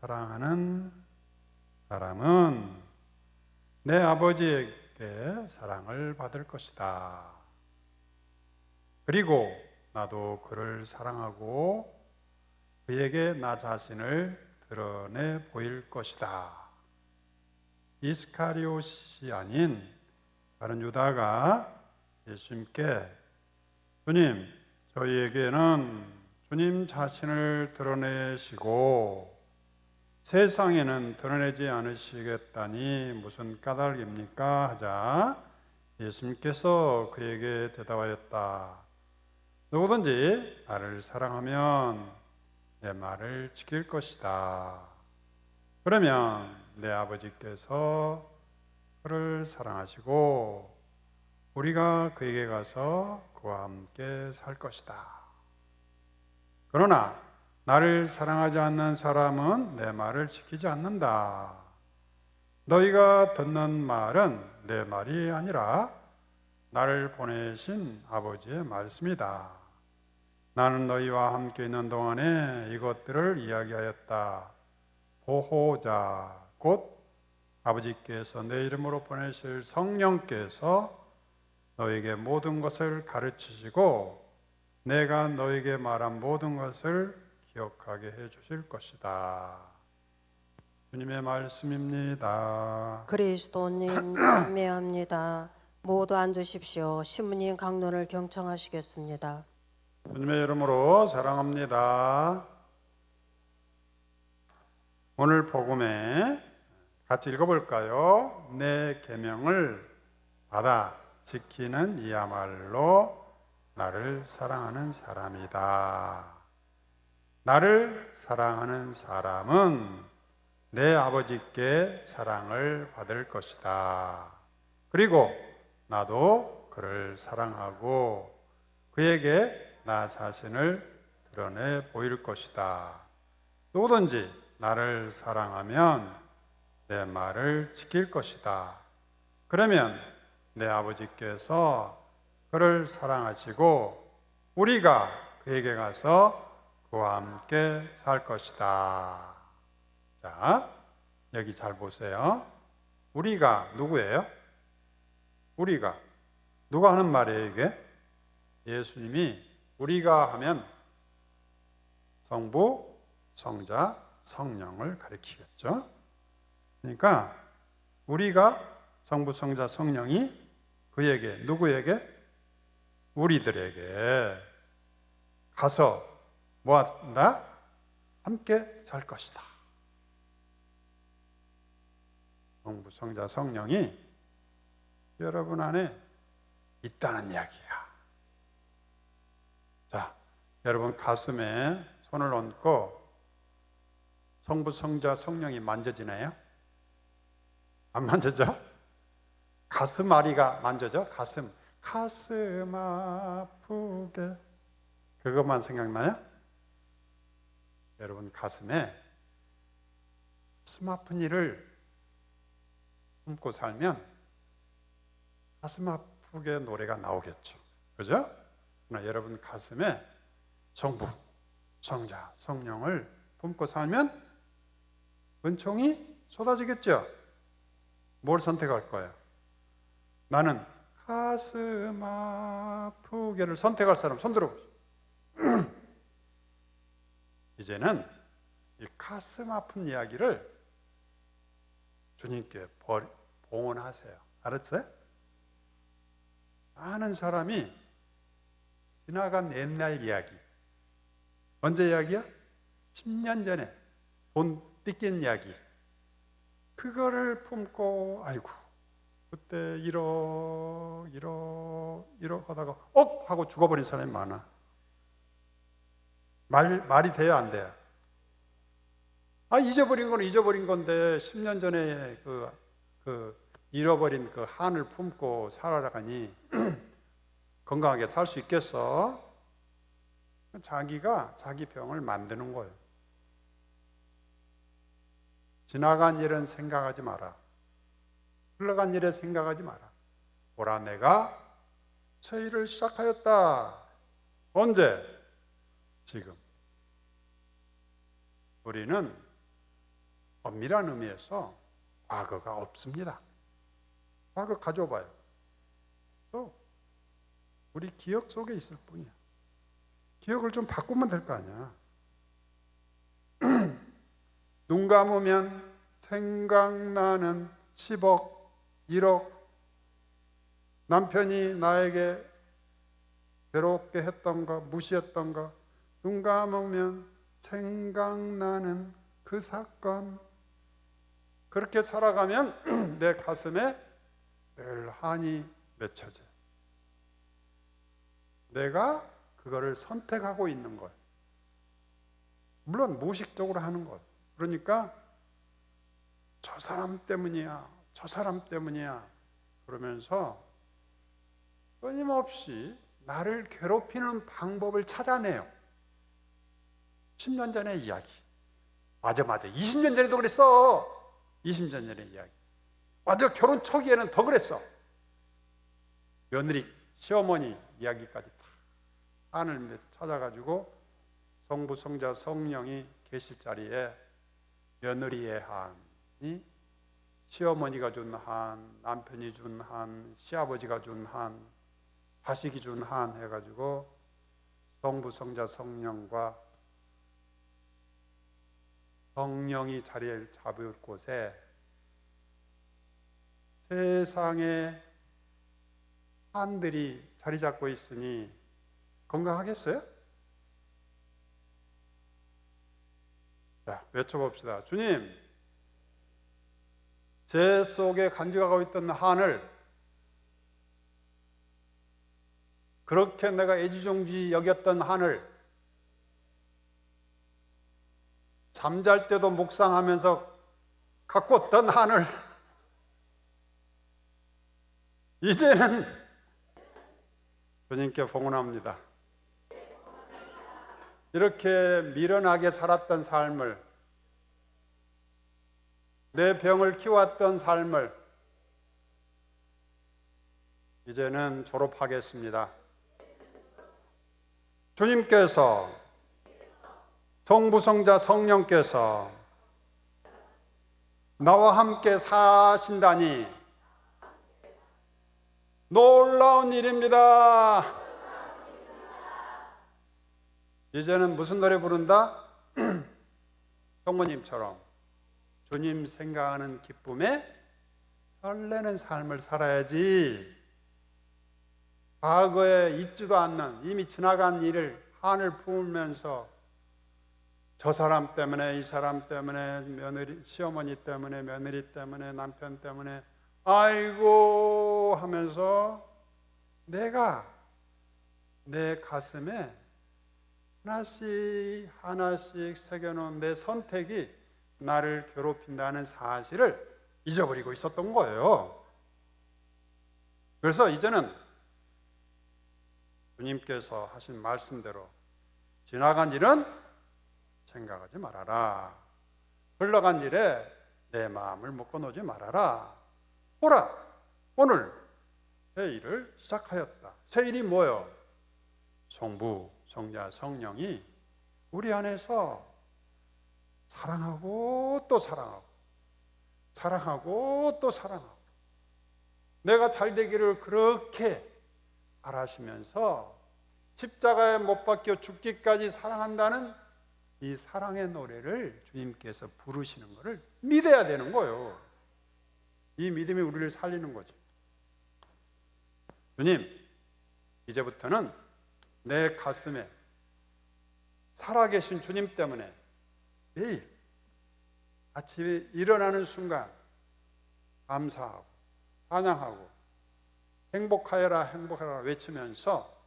사랑하는 사람은 내 아버지에게 사랑을 받을 것이다. 그리고 나도 그를 사랑하고 그에게 나 자신을 드러내 보일 것이다. 이스카리옷이 아닌 다른 유다가 예수님께 주님, 저희에게는 주님 자신을 드러내시고 세상에는 드러내지 않으시겠다니 무슨 까닭입니까? 하자 예수님께서 그에게 대답하였다. 누구든지 나를 사랑하면 내 말을 지킬 것이다. 그러면 내 아버지께서 그를 사랑하시고 우리가 그에게 가서 그와 함께 살 것이다. 그러나 나를 사랑하지 않는 사람은 내 말을 지키지 않는다. 너희가 듣는 말은 내 말이 아니라 나를 보내신 아버지의 말씀이다. 나는 너희와 함께 있는 동안에 이것들을 이야기하였다. 보호자 곧 아버지께서 내 이름으로 보내실 성령께서 너에게 모든 것을 가르치시고 내가 너에게 말한 모든 것을 기억하게 해 주실 것이다. 주님의 말씀입니다. 그리스도님 감매합니다. 모두 앉으십시오. 신부님 강론을 경청하시겠습니다. 주님의 이름으로 사랑합니다. 오늘 복음에 같이 읽어볼까요? 내 계명을 받아 지키는 이야말로 나를 사랑하는 사람이다. 나를 사랑하는 사람은 내 아버지께 사랑을 받을 것이다. 그리고 나도 그를 사랑하고 그에게 나 자신을 드러내 보일 것이다. 누구든지 나를 사랑하면 내 말을 지킬 것이다. 그러면 내 아버지께서 그를 사랑하시고 우리가 그에게 가서 그와 함께 살 것이다. 자, 여기 잘 보세요. 우리가 누구예요? 우리가 누가 하는 말이에요 이게? 예수님이 우리가 하면 성부, 성자, 성령을 가리키겠죠. 그러니까 우리가 성부, 성자, 성령이 그에게 누구에게? 우리들에게 가서 뭐 한다? 함께 살 것이다. 성부, 성자, 성령이 여러분 안에 있다는 이야기야. 자, 여러분 가슴에 손을 얹고 성부, 성자, 성령이 만져지나요? 안 만져져? 가슴 아리가 만져져? 가슴 아프게 그것만 생각나요? 여러분 가슴에 가슴 아픈 일을 품고 살면 가슴 아프게 노래가 나오겠죠. 그죠? 그러나 여러분 가슴에 성부, 성자, 성령을 품고 살면 은총이 쏟아지겠죠. 뭘 선택할 거예요? 나는 가슴 아프게를 선택할 사람 손 들어보세요. 이제는 이 가슴 아픈 이야기를 주님께 봉헌하세요. 알았어요? 많은 사람이 지나간 옛날 이야기, 언제 이야기야? 10년 전에 돈 뜯긴 이야기, 그거를 품고 아이고 그때 이러다가 하고 죽어버린 사람이 많아. 말이 돼요, 안 돼요? 잊어버린 건 잊어버린 건데 10년 전에 잃어버린 그 한을 품고 살아가니 건강하게 살 수 있겠어? 자기가 자기 병을 만드는 거예요. 지나간 일은 생각하지 마라. 흘러간 일에 생각하지 마라. 보라, 내가 새 일을 시작하였다. 언제? 지금. 우리는 엄밀한 의미에서 과거가 없습니다. 과거 가져봐요. 또 우리 기억 속에 있을 뿐이야. 기억을 좀 바꾸면 될 거 아니야. 눈 감으면 생각나는 10억, 1억, 남편이 나에게 괴롭게 했던가 무시했던가, 눈 감으면 생각나는 그 사건. 그렇게 살아가면 내 가슴에 늘 한이 맺혀져. 내가 그거를 선택하고 있는 거예요. 물론 무의식적으로 하는 것. 그러니까 저 사람 때문이야, 저 사람 때문이야 그러면서 끊임없이 나를 괴롭히는 방법을 찾아내요. 10년 전의 이야기. 맞아 20년 전에도 그랬어. 20년 전의 이야기. 맞아, 결혼 초기에는 더 그랬어. 며느리, 시어머니 이야기까지 다 한을 찾아가지고 성부, 성자, 성령이 계실 자리에 며느리의 한이 시어머니가 준 한, 남편이 준 한, 시아버지가 준 한, 자식이 준 한 해가지고 성부, 성자, 성령과 성령이 자리를 잡을 곳에 세상에 한들이 자리 잡고 있으니 건강하겠어요? 자, 외쳐봅시다. 주님, 제 속에 간직하고 있던 한을 그렇게 내가 애지중지 여겼던 한을 잠잘 때도 묵상하면서 갖고 있던 한을 이제는 주님께 봉헌합니다. 이렇게 미련하게 살았던 삶을, 내 병을 키웠던 삶을 이제는 졸업하겠습니다. 주님께서, 성부, 성자, 성령께서 나와 함께 사신다니 놀라운 일입니다. 이제는 무슨 노래 부른다? 성모님처럼 주님 생각하는 기쁨에 설레는 삶을 살아야지. 과거에 있지도 않는 이미 지나간 일을 한을 품으면서 저 사람 때문에, 이 사람 때문에, 며느리, 시어머니 때문에, 며느리 때문에, 남편 때문에 아이고 하면서 내가 내 가슴에 하나씩 하나씩 새겨놓은 내 선택이 나를 괴롭힌다는 사실을 잊어버리고 있었던 거예요. 그래서 이제는 주님께서 하신 말씀대로 지나간 일은 생각하지 말아라. 흘러간 일에 내 마음을 묶어놓지 말아라. 보라, 오늘 새 일을 시작하였다. 새 일이 뭐예요? 성부, 성자, 성령이 우리 안에서 사랑하고 또 사랑하고, 사랑하고 또 사랑하고, 내가 잘 되기를 그렇게 바라시면서 십자가에 못 박혀 죽기까지 사랑한다는 이 사랑의 노래를 주님께서 부르시는 것을 믿어야 되는 거예요. 이 믿음이 우리를 살리는 거죠. 주님, 이제부터는 내 가슴에 살아계신 주님 때문에 매일 아침에 일어나는 순간 감사하고 찬양하고 행복하여라 행복하여라 외치면서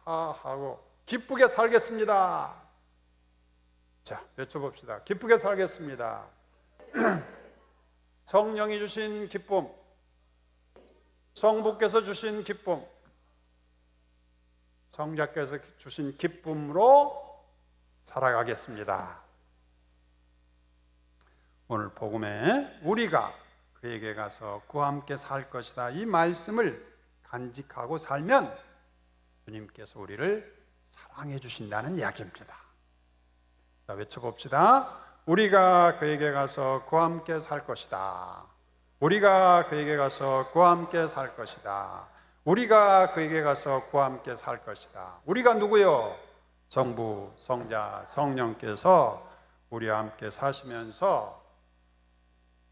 하고 기쁘게 살겠습니다. 자, 외쳐봅시다. 기쁘게 살겠습니다. 성령이 주신 기쁨, 성부께서 주신 기쁨, 성자께서 주신 기쁨으로 살아가겠습니다. 오늘 복음에 우리가 그에게 가서 그와 함께 살 것이다, 이 말씀을 간직하고 살면 주님께서 우리를 사랑해 주신다는 이야기입니다. 자, 외쳐봅시다. 우리가 그에게 가서 그와 함께 살 것이다. 우리가 그에게 가서 그와 함께 살 것이다. 우리가 그에게 가서 그와 함께 살 것이다. 우리가 누구요? 성부, 성자, 성령께서 우리와 함께 사시면서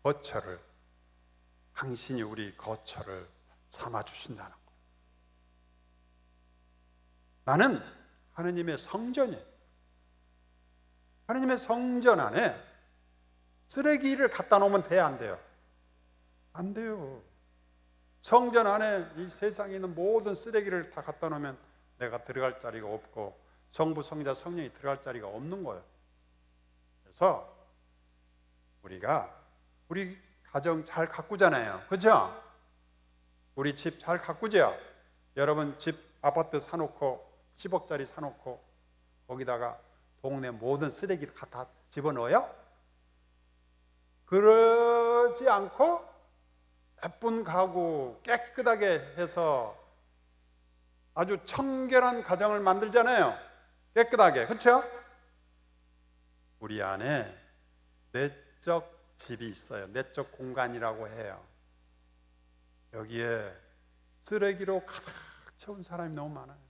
거처를, 당신이 우리 거처를 삼아주신다는 거예요. 나는 하느님의 성전이에요. 하느님의 성전 안에 쓰레기를 갖다 놓으면 돼요, 안 돼요? 안 돼요. 성전 안에 이 세상에 있는 모든 쓰레기를 다 갖다 놓으면 내가 들어갈 자리가 없고 성부, 성자, 성령이 들어갈 자리가 없는 거예요. 그래서 우리가 우리 가정 잘 가꾸잖아요. 그렇죠? 우리 집 잘 가꾸죠? 여러분 집 아파트 사놓고 10억짜리 사놓고 거기다가 동네 모든 쓰레기 갖다 집어넣어요? 그러지 않고 예쁜 가구 깨끗하게 해서 아주 청결한 가정을 만들잖아요. 깨끗하게. 그렇죠? 우리 안에 내적 집이 있어요. 내적 공간이라고 해요. 여기에 쓰레기로 가득 채운 사람이 너무 많아요.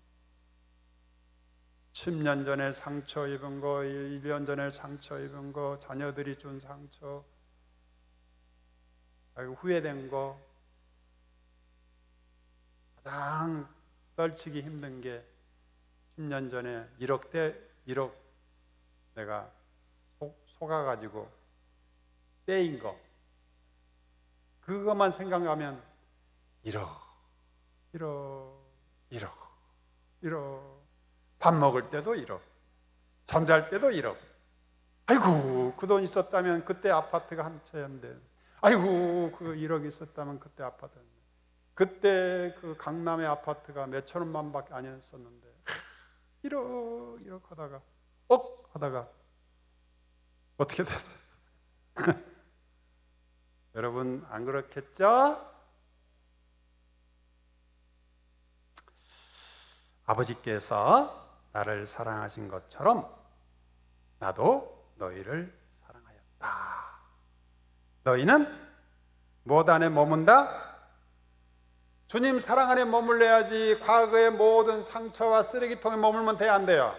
10년 전에 상처 입은 거, 1년 전에 상처 입은 거, 자녀들이 준 상처, 후회된 거, 가장 떨치기 힘든 게 10년 전에 1억 내가 속아가지고 떼인 거, 그것만 생각하면 1억 밥 먹을 때도 1억, 잠잘 때도 1억. 아이고 그 돈 있었다면 그때 아파트가 한 채였는데, 아이고 그 1억 있었다면 그때 아파트였는데, 그때 그 강남의 아파트가 몇천 원만 밖에 안 했었는데 1억 하다가 하다가 어떻게 됐어요? 여러분 안 그렇겠죠? 아버지께서 나를 사랑하신 것처럼 나도 너희를 사랑하였다. 너희는 무엇 안에 머문다? 주님 사랑 안에 머물러야지. 과거의 모든 상처와 쓰레기통에 머물면 돼야 안 돼요.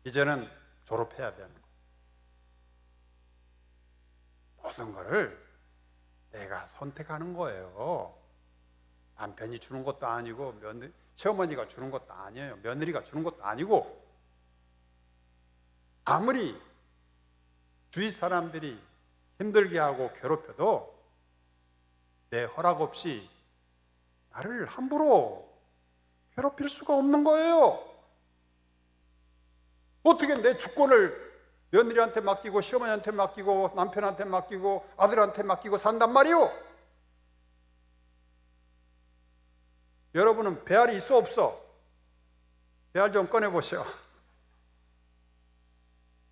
이제는 졸업해야 되는 거예요. 모든 거를 내가 선택하는 거예요. 남편이 주는 것도 아니고 시어머니가 주는 것도 아니에요. 며느리가 주는 것도 아니고, 아무리 주위 사람들이 힘들게 하고 괴롭혀도 내 허락 없이 나를 함부로 괴롭힐 수가 없는 거예요. 어떻게 내 주권을 며느리한테 맡기고 시어머니한테 맡기고 남편한테 맡기고 아들한테 맡기고 산단 말이오? 여러분은 배알이 있어 없어? 배알 좀 꺼내보시오.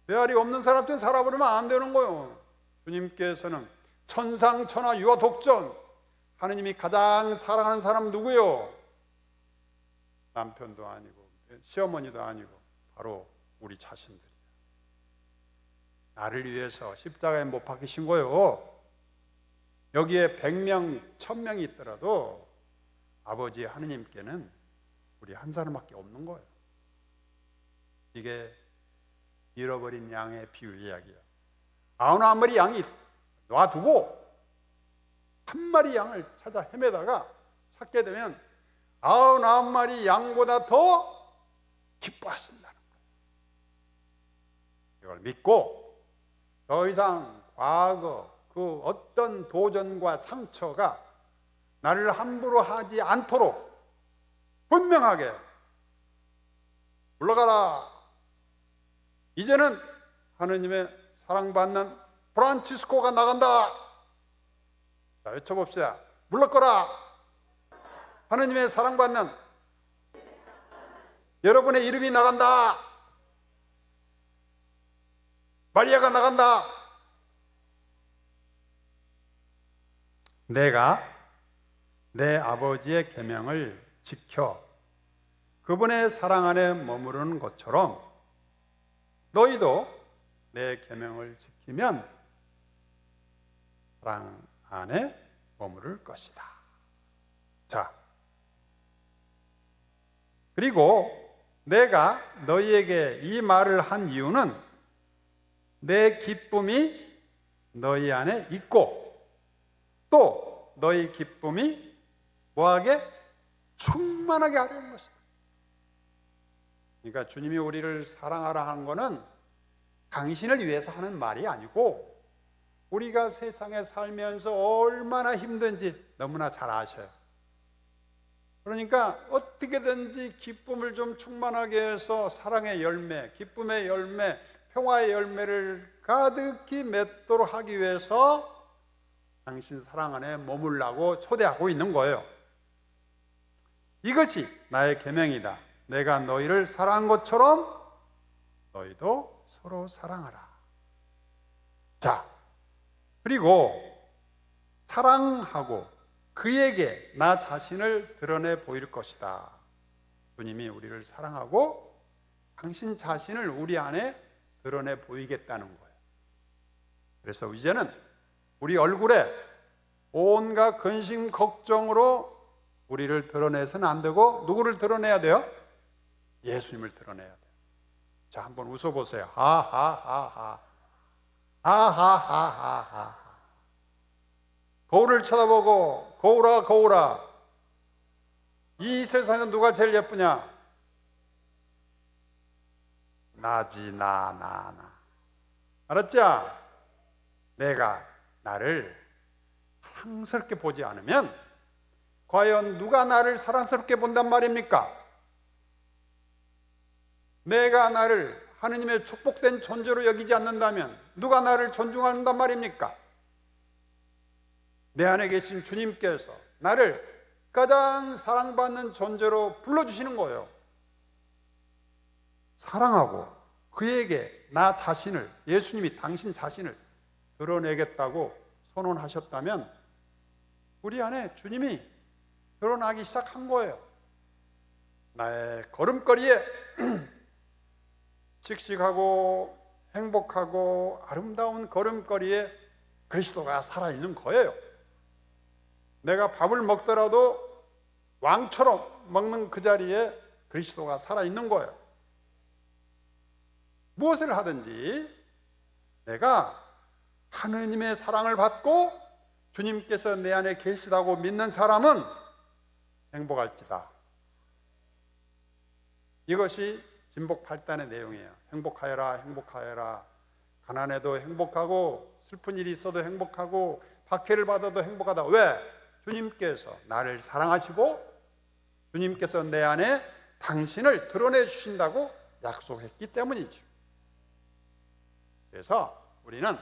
배알이 없는 사람한테 살아보려면 안 되는 거예요. 주님께서는 천상천하 유아 독전, 하느님이 가장 사랑하는 사람 누구요? 남편도 아니고 시어머니도 아니고 바로 우리 자신들이에요. 나를 위해서 십자가에 못 박히신 거예요. 여기에 100명, 1000명이 있더라도 아버지 하느님께는 우리 한 사람밖에 없는 거예요. 이게 잃어버린 양의 비유 이야기야. 99마리 양이 놔두고 한 마리 양을 찾아 헤매다가 찾게 되면 99마리 양보다 더 기뻐하신다는 거예요. 이걸 믿고 더 이상 과거 그 어떤 도전과 상처가 나를 함부로 하지 않도록 분명하게 물러가라. 이제는 하느님의 사랑받는 프란치스코가 나간다. 자, 외쳐봅시다. 물러거라. 하느님의 사랑받는 여러분의 이름이 나간다. 마리아가 나간다. 내가 내 아버지의 계명을 지켜 그분의 사랑 안에 머무르는 것처럼 너희도 내 계명을 지키면 사랑 안에 머무를 것이다. 자, 그리고 내가 너희에게 이 말을 한 이유는 내 기쁨이 너희 안에 있고 또 너희 기쁨이 뭐하게? 충만하게 하려는 것이다. 그러니까 주님이 우리를 사랑하라 하는 것은 당신을 위해서 하는 말이 아니고 우리가 세상에 살면서 얼마나 힘든지 너무나 잘 아셔요. 그러니까 어떻게든지 기쁨을 좀 충만하게 해서 사랑의 열매, 기쁨의 열매, 평화의 열매를 가득히 맺도록 하기 위해서 당신 사랑 안에 머물라고 초대하고 있는 거예요. 이것이 나의 계명이다. 내가 너희를 사랑한 것처럼 너희도 서로 사랑하라. 자, 그리고 사랑하고 그에게 나 자신을 드러내 보일 것이다. 주님이 우리를 사랑하고 당신 자신을 우리 안에 드러내 보이겠다는 거예요. 그래서 이제는 우리 얼굴에 온갖 근심 걱정으로 우리를 드러내서는 안 되고 누구를 드러내야 돼요? 예수님을 드러내야 돼요. 자, 한번 웃어보세요. 하하하하 하하하하하. 거울을 쳐다보고 거울아 거울아, 이 세상에 누가 제일 예쁘냐? 나지, 나. 알았죠? 내가 나를 사랑스럽게 보지 않으면 과연 누가 나를 사랑스럽게 본단 말입니까? 내가 나를 하느님의 축복된 존재로 여기지 않는다면 누가 나를 존중한단 말입니까? 내 안에 계신 주님께서 나를 가장 사랑받는 존재로 불러주시는 거예요. 사랑하고 그에게 나 자신을, 예수님이 당신 자신을 드러내겠다고 선언하셨다면 우리 안에 주님이 드러나기 시작한 거예요. 나의 걸음걸이에 씩씩하고 행복하고 아름다운 걸음걸이에 그리스도가 살아있는 거예요. 내가 밥을 먹더라도 왕처럼 먹는 그 자리에 그리스도가 살아있는 거예요. 무엇을 하든지 내가 하느님의 사랑을 받고 주님께서 내 안에 계시다고 믿는 사람은 행복할지다. 이것이 진복 8단의 내용이에요. 행복하여라, 행복하여라. 가난해도 행복하고 슬픈 일이 있어도 행복하고 박해를 받아도 행복하다. 왜? 주님께서 나를 사랑하시고 주님께서 내 안에 당신을 드러내 주신다고 약속했기 때문이죠. 그래서 우리는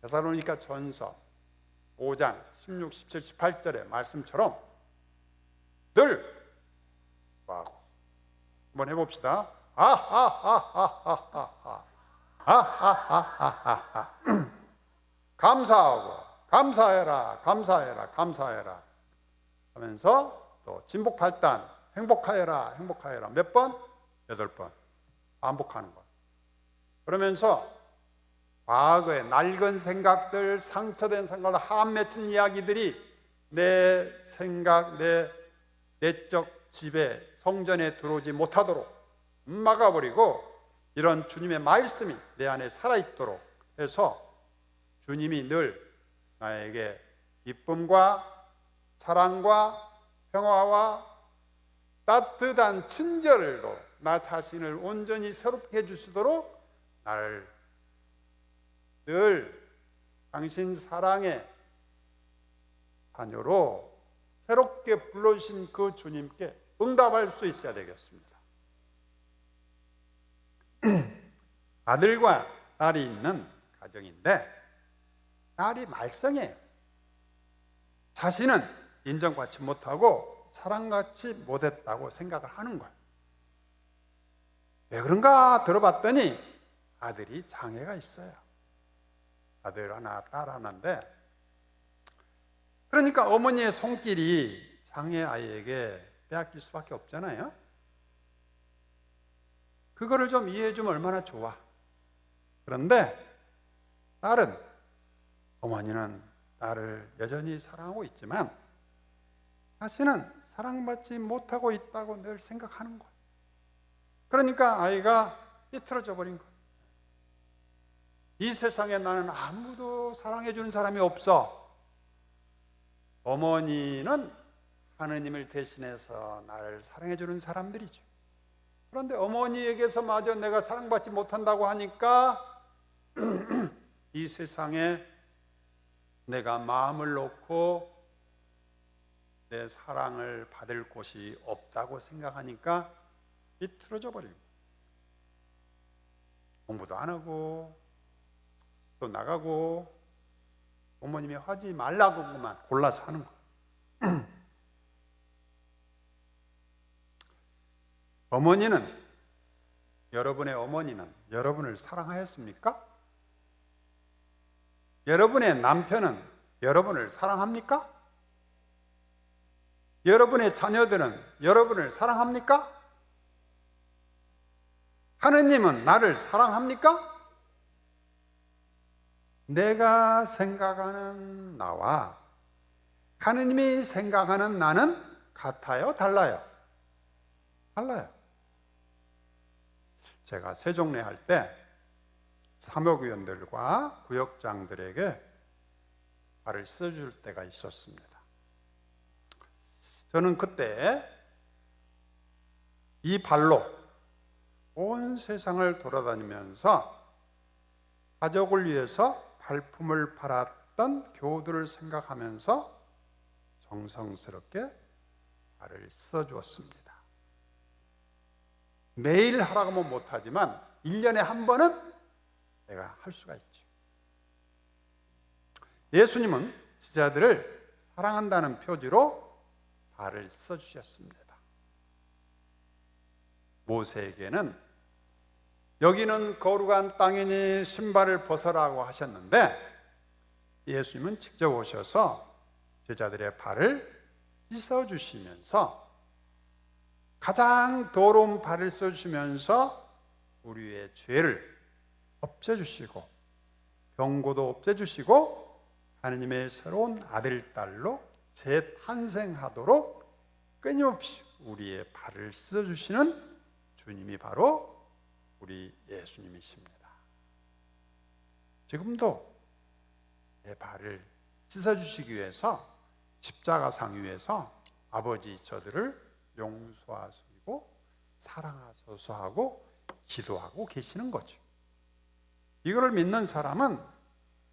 데살로니가 전서 5장 16, 17, 18절의 말씀처럼 늘 뭐하고 한번 해봅시다. 감사하고 감사해라 하면서 또 진복 8단 행복하여라 몇 번? 8번 반복하는 것. 그러면서 과거의 낡은 생각들, 상처된 생각들, 한 맺힌 이야기들이 내 생각, 내 내적 지배, 성전에 들어오지 못하도록 막아버리고 이런 주님의 말씀이 내 안에 살아있도록 해서 주님이 늘 나에게 기쁨과 사랑과 평화와 따뜻한 친절로 나 자신을 온전히 새롭게 해주시도록 나를 늘 당신 사랑의 자녀로 새롭게 불러주신 그 주님께 응답할 수 있어야 되겠습니다. 아들과 딸이 있는 가정인데 딸이 말썽이에요. 자신은 인정받지 못하고 사랑받지 못했다고 생각을 하는 거예요. 왜 그런가 들어봤더니 아들이 장애가 있어요. 아들 하나, 딸 하나인데 그러니까 어머니의 손길이 장애 아이에게 빼앗길 수밖에 없잖아요. 그거를 좀 이해해 주면 얼마나 좋아. 그런데 딸은, 어머니는 딸을 여전히 사랑하고 있지만 자신은 사랑받지 못하고 있다고 늘 생각하는 거예요. 그러니까 아이가 삐뚤어져 버린 거예요. 이 세상에 나는 아무도 사랑해 주는 사람이 없어. 어머니는 하느님을 대신해서 나를 사랑해 주는 사람들이죠. 그런데 어머니에게서마저 내가 사랑받지 못한다고 하니까 이 세상에 내가 마음을 놓고 내 사랑을 받을 곳이 없다고 생각하니까 비틀어져 버리고, 공부도 안 하고 또 나가고 부모님이 하지 말라고만 골라서 하는 거예요. 여러분의 어머니는 여러분을 사랑하였습니까? 여러분의 남편은 여러분을 사랑합니까? 여러분의 자녀들은 여러분을 사랑합니까? 하느님은 나를 사랑합니까? 내가 생각하는 나와 하느님이 생각하는 나는 같아요? 달라요? 달라요. 제가 세종례 할 때 사목위원들과 구역장들에게 발을 써줄 때가 있었습니다. 저는 그때 이 발로 온 세상을 돌아다니면서 가족을 위해서 발품을 팔았던 교우들을 생각하면서 정성스럽게 발을 써주었습니다. 매일 하라고 하면 못하지만 1년에 한 번은 내가 할 수가 있죠. 예수님은 제자들을 사랑한다는 표지로 발을 써주셨습니다. 모세에게는 여기는 거룩한 땅이니 신발을 벗어라고 하셨는데 예수님은 직접 오셔서 제자들의 발을 씻어주시면서 가장 더러운 발을 써주시면서 우리의 죄를 없애주시고 병고도 없애주시고 하느님의 새로운 아들, 딸로 재탄생하도록 끊임없이 우리의 발을 씻어주시는 주님이 바로 우리 예수님이십니다. 지금도 내 발을 씻어주시기 위해서 십자가상 위에서 아버지 저들을 용서하시고 사랑하소서 하고 기도하고 계시는 거죠. 이거를 믿는 사람은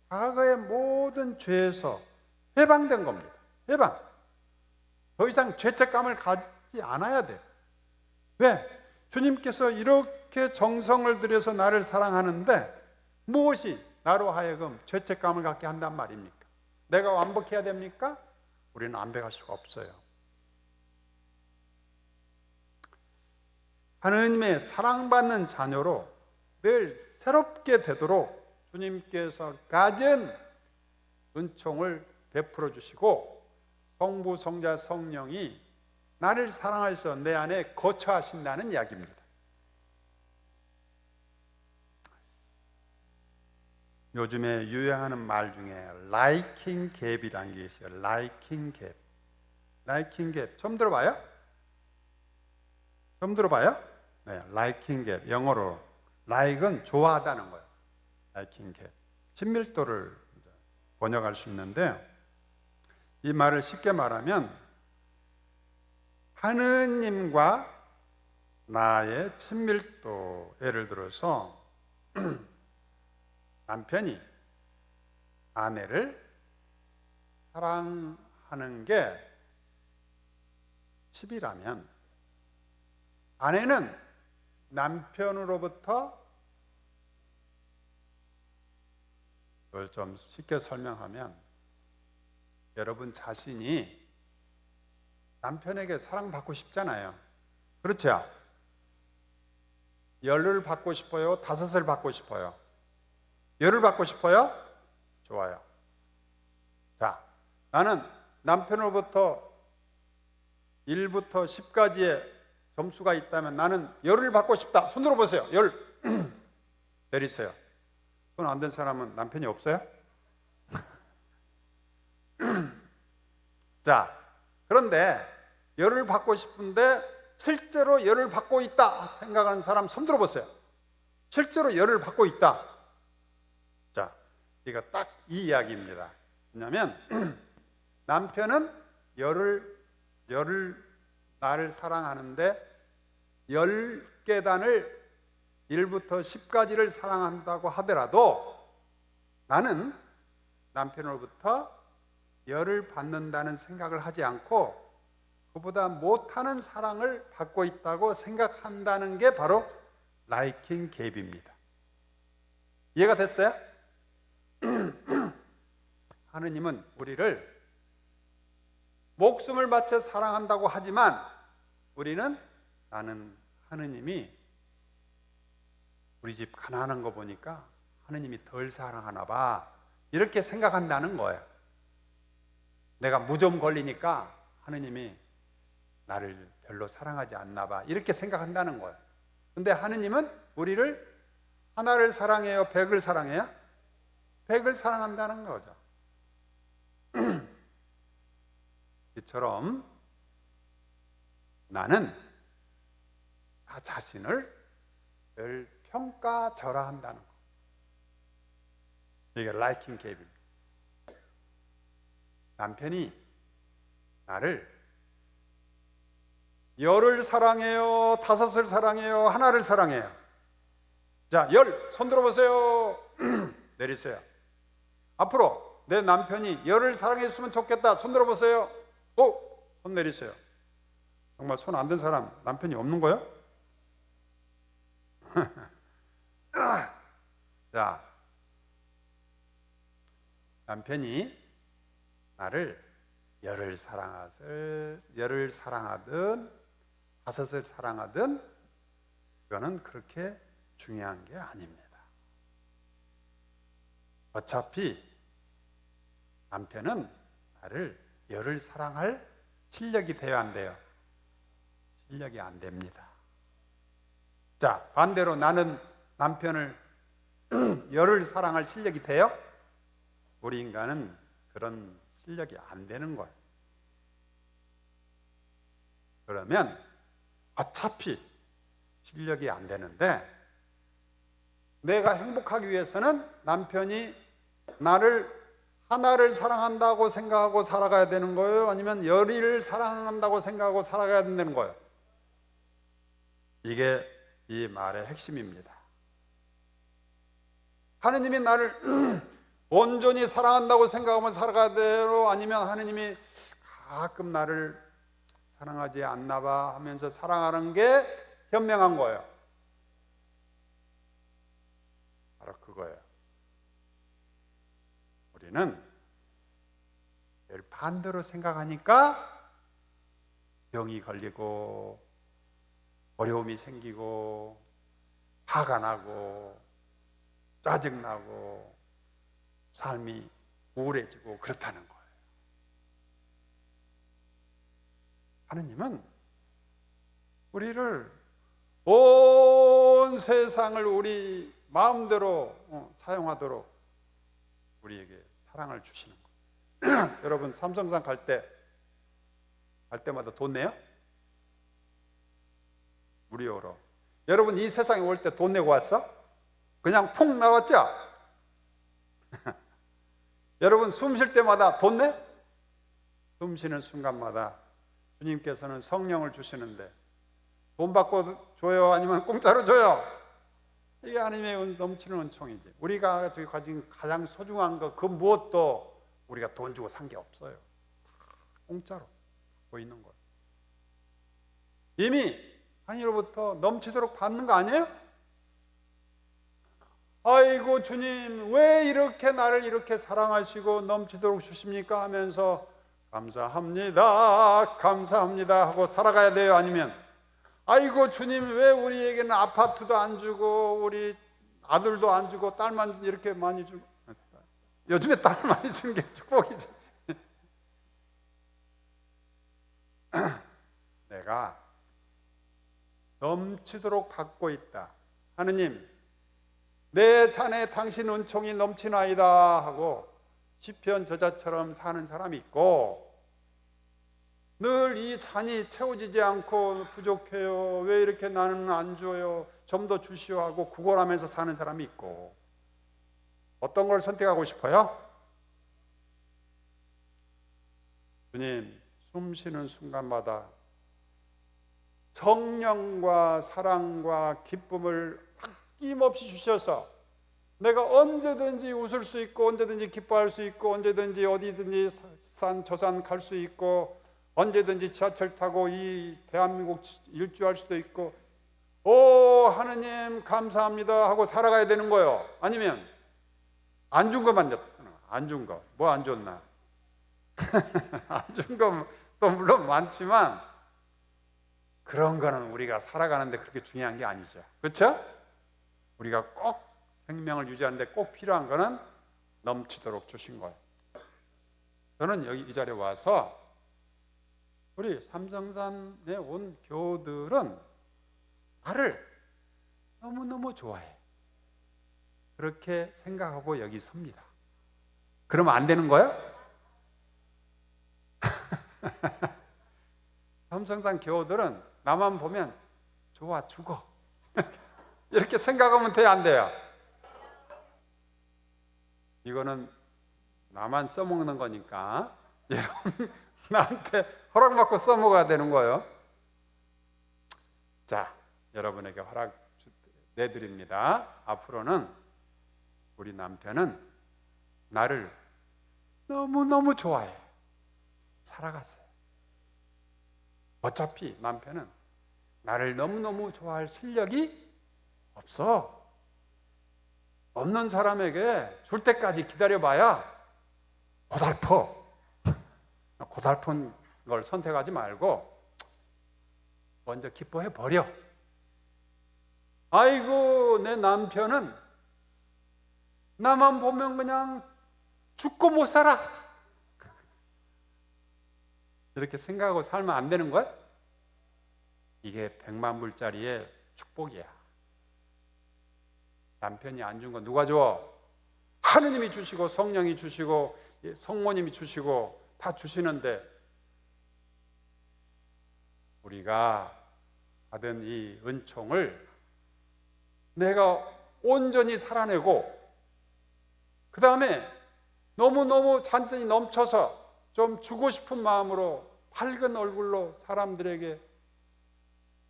과거의 모든 죄에서 해방된 겁니다. 해방. 더 이상 죄책감을 가지지 않아야 돼요. 왜? 주님께서 이렇게 정성을 들여서 나를 사랑하는데 무엇이 나로 하여금 죄책감을 갖게 한단 말입니까? 내가 완벽해야 됩니까? 우리는 완벽할 수가 없어요. 하느님의 사랑받는 자녀로 늘 새롭게 되도록 주님께서 가진 은총을 베풀어 주시고 성부, 성자, 성령이 나를 사랑하셔서 내 안에 거처하신다는 이야기입니다. 요즘에 유행하는 말 중에 라이킹 갭이라는 게 있어요. 라이킹 갭. 라이킹 갭 처음 들어봐요? 처음 들어봐요? 네, 라이킹 갭. 영어로 like은 좋아하다는 거예요. 라이킹 갭. 친밀도를 번역할 수 있는데 이 말을 쉽게 말하면 하느님과 나의 친밀도, 예를 들어서 남편이 아내를 사랑하는 게 10이라면 아내는 남편으로부터, 그걸 좀 쉽게 설명하면 여러분 자신이 남편에게 사랑받고 싶잖아요. 그렇죠? 10을 받고 싶어요? 5을 받고 싶어요? 10을 받고 싶어요? 좋아요. 자, 나는 남편으로부터 1부터 10까지의 점수가 있다면 나는 10을 받고 싶다. 손 들어보세요. 10. 내리세요. 손 안 든 사람은 남편이 없어요? 자, 그런데 열을 받고 싶은데 실제로 열을 받고 있다 생각하는 사람 손 들어보세요. 실제로 열을 받고 있다. 자, 이거 딱 이 이야기입니다. 왜냐하면 남편은 나를 사랑하는데 10계단을 1부터 10까지를 사랑한다고 하더라도 나는 남편으로부터 열을 받는다는 생각을 하지 않고 그보다 못하는 사랑을 받고 있다고 생각한다는 게 바로 라이킹 갭입니다. 이해가 됐어요? 하느님은 우리를 목숨을 바쳐 사랑한다고 하지만 나는 하느님이 우리 집 가난한 거 보니까 하느님이 덜 사랑하나 봐 이렇게 생각한다는 거예요. 내가 무좀 걸리니까 하느님이 나를 별로 사랑하지 않나 봐 이렇게 생각한다는 거예요. 근데 하느님은 우리를 하나를 사랑해요? 100을 사랑해요? 100을 사랑한다는 거죠. 이처럼 나는 나 자신을 늘 평가절하한다는 거. 이게 라이킹 갭입니다. 남편이 나를 열을 사랑해요? 5을 사랑해요? 하나를 사랑해요? 자, 손 들어보세요. 내리세요. 앞으로 내 남편이 열을 사랑했으면 좋겠다. 손 들어보세요. 손 내리세요. 정말 손 안 든 사람 남편이 없는 거예요? 자, 남편이 나를 열을 사랑하든 5을 사랑하든 그거는 그렇게 중요한 게 아닙니다. 어차피 남편은 나를 열을 사랑할 실력이 돼야 안 돼요? 실력이 안 됩니다. 자, 반대로 나는 남편을 열을 사랑할 실력이 돼요? 우리 인간은 그런 실력이 안 되는 거예요. 그러면 어차피 실력이 안 되는데 내가 행복하기 위해서는 남편이 나를 하나를 사랑한다고 생각하고 살아가야 되는 거예요? 아니면 열을 사랑한다고 생각하고 살아가야 된다는 거예요? 이게 이 말의 핵심입니다. 하느님이 나를 온전히 사랑한다고 생각하면 살아가야 돼요? 아니면 하느님이 가끔 나를 사랑하지 않나 봐 하면서 사랑하는 게 현명한 거예요? 바로 그거예요. 우리는 반대로 생각하니까 병이 걸리고 어려움이 생기고 화가 나고 짜증나고 삶이 우울해지고 그렇다는 거예요. 하느님은 우리를 온 세상을 우리 마음대로 사용하도록 우리에게 사랑을 주시는 거예요. 여러분 삼성산 갈 때마다 돈 내요? 무료로. 여러분 이 세상에 올 때 돈 내고 왔어? 그냥 푹 나왔죠? 여러분 숨 쉴 때마다 돈 내? 숨 쉬는 순간마다 주님께서는 성령을 주시는데 돈 받고 줘요? 아니면 공짜로 줘요? 이게 하나님의 넘치는 은총이지. 우리가 저기 가진 가장 소중한 거 그 무엇도 우리가 돈 주고 산 게 없어요. 공짜로 갖고 있는 거예요. 이미 하나님으로부터 넘치도록 받는 거 아니에요? 아이고 주님 왜 이렇게 나를 이렇게 사랑하시고 넘치도록 주십니까 하면서 감사합니다 감사합니다 하고 살아가야 돼요? 아니면 아이고 주님 왜 우리에게는 아파트도 안 주고 우리 아들도 안 주고 딸만 이렇게 많이 주고, 요즘에 딸 많이 주는 게 축복이지. 내가 넘치도록 받고 있다. 하느님 내 잔에 당신 은총이 넘치나이다 하고 시편 저자처럼 사는 사람이 있고, 늘 이 잔이 채워지지 않고 부족해요, 왜 이렇게 나는 안 줘요, 좀 더 주시오 하고 구걸하면서 사는 사람이 있고, 어떤 걸 선택하고 싶어요? 주님, 숨 쉬는 순간마다 성령과 사랑과 기쁨을 아낌없이 주셔서 내가 언제든지 웃을 수 있고, 언제든지 기뻐할 수 있고, 언제든지 어디든지 산 저산 갈 수 있고, 언제든지 지하철 타고 이 대한민국 일주할 수도 있고, 오 하느님 감사합니다 하고 살아가야 되는 거예요? 아니면 안 준 것만 줬나? 안 준 거, 뭐 안 줬나? 안 준 건 물론 많지만 그런 거는 우리가 살아가는데 그렇게 중요한 게 아니죠. 그렇죠? 우리가 꼭 생명을 유지하는데 꼭 필요한 거는 넘치도록 주신 거예요. 저는 여기 이 자리에 와서 우리 삼성산에 온 교우들은 나를 너무너무 좋아해. 그렇게 생각하고 여기 섭니다. 그러면 안 되는 거예요? 삼성산 교우들은 나만 보면 좋아 죽어 이렇게 생각하면 돼요, 안 돼요? 이거는 나만 써먹는 거니까 여러분 나한테 허락받고 써먹어야 되는 거예요. 자, 여러분에게 허락 내드립니다. 앞으로는 우리 남편은 나를 너무너무 좋아해. 살아갔어요. 어차피 남편은 나를 너무너무 좋아할 실력이 없어. 없는 사람에게 줄 때까지 기다려봐야 고달퍼. 고달픈 걸 선택하지 말고 먼저 기뻐해 버려. 아이고, 내 남편은 나만 보면 그냥 죽고 못 살아. 이렇게 생각하고 살면 안 되는 거야? 이게 100만 불짜리의 축복이야. 남편이 안 준 거 누가 줘? 하느님이 주시고 성령이 주시고 성모님이 주시고 다 주시는데, 우리가 받은 이 은총을 내가 온전히 살아내고, 그 다음에 너무너무 잔뜩이 넘쳐서 좀 주고 싶은 마음으로 밝은 얼굴로 사람들에게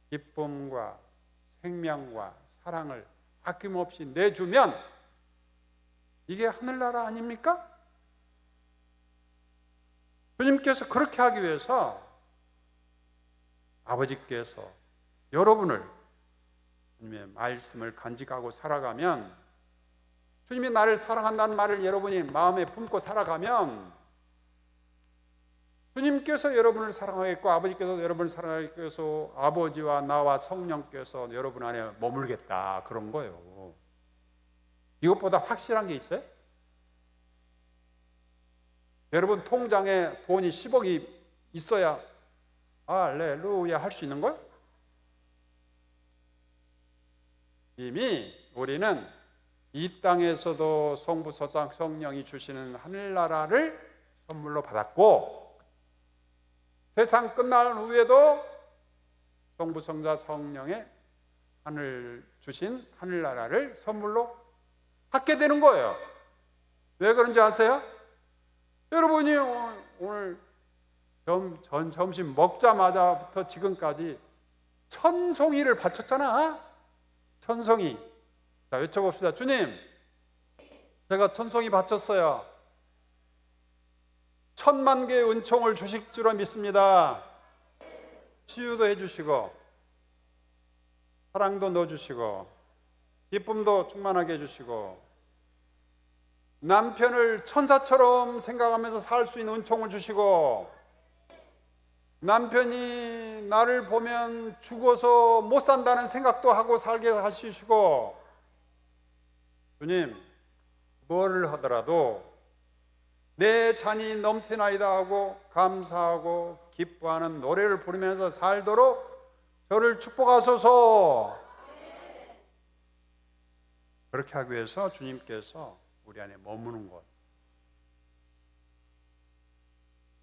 기쁨과 생명과 사랑을 아낌없이 내주면 이게 하늘나라 아닙니까? 주님께서 그렇게 하기 위해서 아버지께서 여러분을 주님의 말씀을 간직하고 살아가면, 주님이 나를 사랑한다는 말을 여러분이 마음에 품고 살아가면 주님께서 여러분을 사랑하겠고 아버지께서 여러분을 사랑하겠고 해서 아버지와 나와 성령께서 여러분 안에 머물겠다, 그런 거예요. 이것보다 확실한 게 있어요? 여러분 통장에 돈이 10억이 있어야 할렐루야 할 수 있는 거예요? 이미 우리는 이 땅에서도 성부 성자 성령이 주시는 하늘나라를 선물로 받았고, 세상 끝날 후에도 성부 성자 성령의 주신 하늘나라를 선물로 받게 되는 거예요. 왜 그런지 아세요? 여러분이 오늘 점심 먹자마자부터 지금까지 천송이를 바쳤잖아. 천송이. 자, 외쳐봅시다. 주님, 제가 천송이 바쳤어요. 1000만 개의 은총을 주실 줄 믿습니다. 치유도 해주시고 사랑도 넣어주시고 기쁨도 충만하게 해주시고 남편을 천사처럼 생각하면서 살 수 있는 은총을 주시고, 남편이 나를 보면 죽어서 못 산다는 생각도 하고 살게 하시고, 주님, 뭐를 하더라도 내 잔이 넘치나이다 하고 감사하고 기뻐하는 노래를 부르면서 살도록 저를 축복하소서. 그렇게 하기 위해서 주님께서 우리 안에 머무는 것,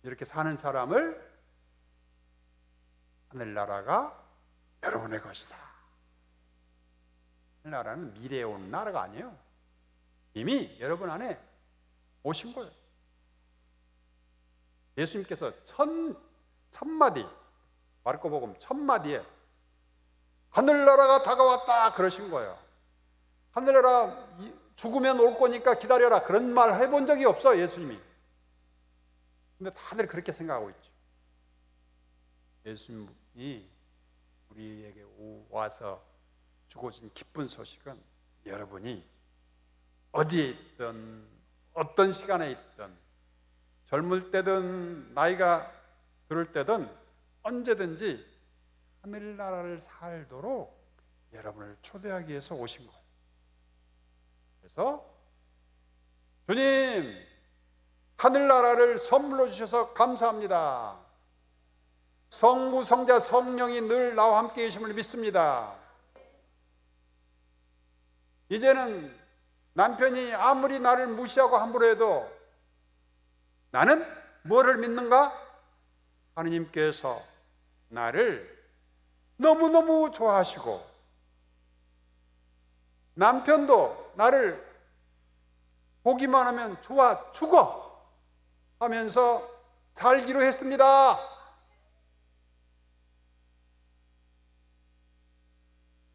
이렇게 사는 사람을 하늘나라가 여러분의 것이다. 하늘나라는 미래에 오는 나라가 아니에요. 이미 여러분 안에 오신 거예요. 예수님께서 천마디, 마르코복음 1000마디에 하늘나라가 다가왔다 그러신 거예요. 하늘나라 죽으면 올 거니까 기다려라, 그런 말 해본 적이 없어요, 예수님이. 근데 다들 그렇게 생각하고 있죠. 예수님이 우리에게 와서 주고진 기쁜 소식은 여러분이 어디에 있든 어떤 시간에 있든 젊을 때든 나이가 들을 때든 언제든지 하늘나라를 살도록 여러분을 초대하기 위해서 오신 거예요. 그래서 주님, 하늘나라를 선물로 주셔서 감사합니다. 성부, 성자, 성령이 늘 나와 함께 계심을 믿습니다. 이제는 남편이 아무리 나를 무시하고 함부로 해도 나는 뭐를 믿는가? 하느님께서 나를 너무너무 좋아하시고 남편도 나를 보기만 하면 좋아 죽어 하면서 살기로 했습니다.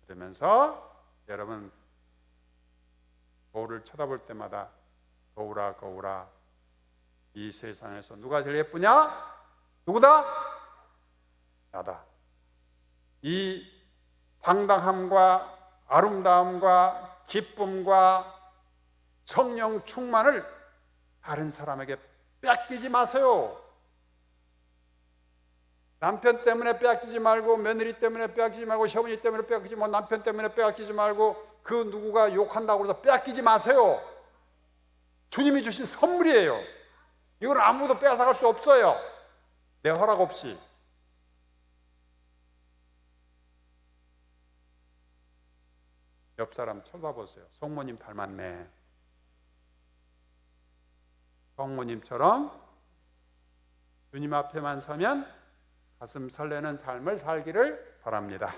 그러면서 여러분 거울을 쳐다볼 때마다 거울아 거울아, 이 세상에서 누가 제일 예쁘냐? 누구다? 나다. 이 당당함과 아름다움과 기쁨과 성령 충만을 다른 사람에게 뺏기지 마세요. 남편 때문에 빼앗기지 말고, 며느리 때문에 빼앗기지 말고, 시어머니 때문에 빼앗기지 말고, 남편 때문에 빼앗기지 말고, 그 누구가 욕한다고 해서 빼앗기지 마세요. 주님이 주신 선물이에요. 이걸 아무도 빼앗아갈 수 없어요, 내 허락 없이. 옆 사람 쳐다보세요. 성모님 닮았네. 성모님처럼 주님 앞에만 서면 가슴 설레는 삶을 살기를 바랍니다.